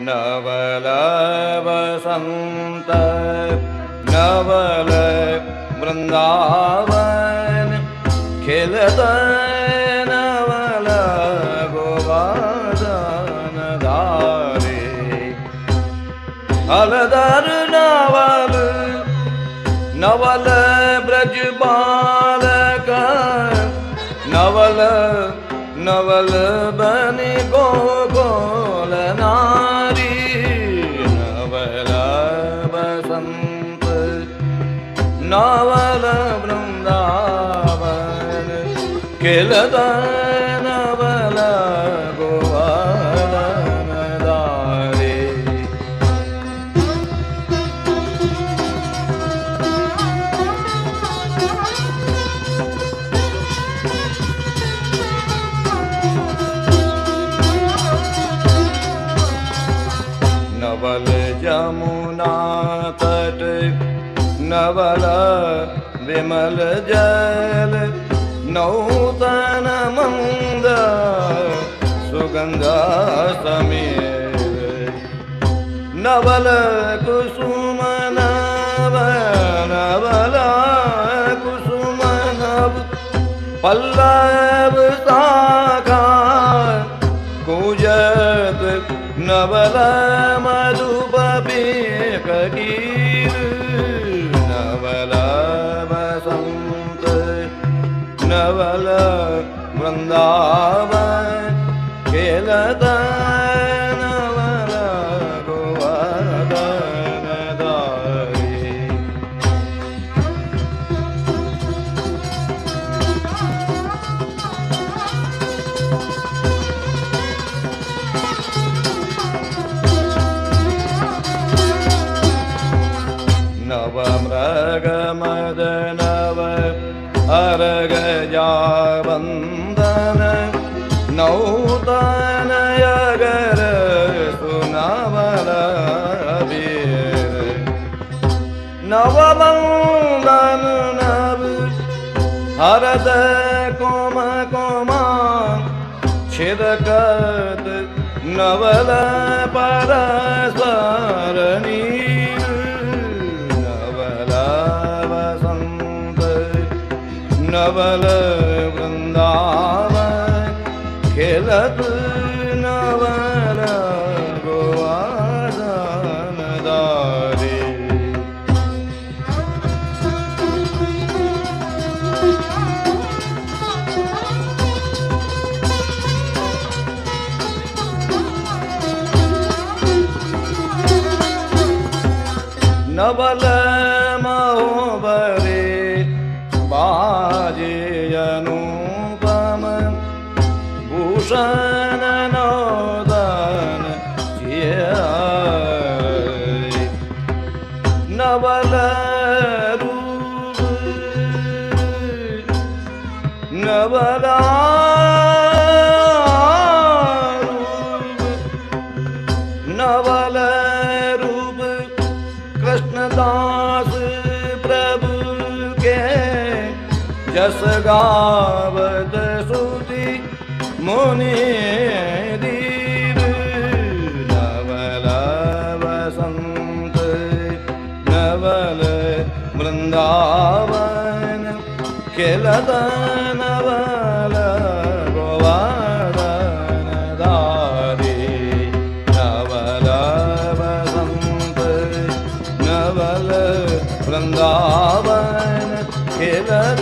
नवल बसंत नवल वृंदावन खिलत नवल गोवर्धन धारे हलदर नवल नवल ब्रज बालक नवल नवल बनि गोकुल नारी नवल बसंत नवल वृंदावन खिलत नवल गोवर्धन धारे नवल जमुना तट नवल विमल जल नौतन मंद सुगंध समीर नवल कुसुम नव नवल कुसुम नव पल्लव शाखा कूजत नवल मधुपी कगीर नवल बसंत नवल वृंदावन खेलत नवल गोवर्धन धारे नव मृग मद नव अर्घ जावंदन नौतन अगर सुनवल अबीर नववंदन नव हरद कोम कोमा छिदकत नवल परस्पर नीर नवल बसंत नवल वृंदावन खेलत नवल गोवर्धन धारे नवल महोबरे बाजे अनुपम भूषण नौदन नवल रूप नवल नवल रूप कृष्णदास प्रभु के जस गावत सुति मुनि दीर नवल बसंत नवल वृंदावन खिलत नवल गोवर्धन धारे नवल बसंत नवल वृंदावन खिलत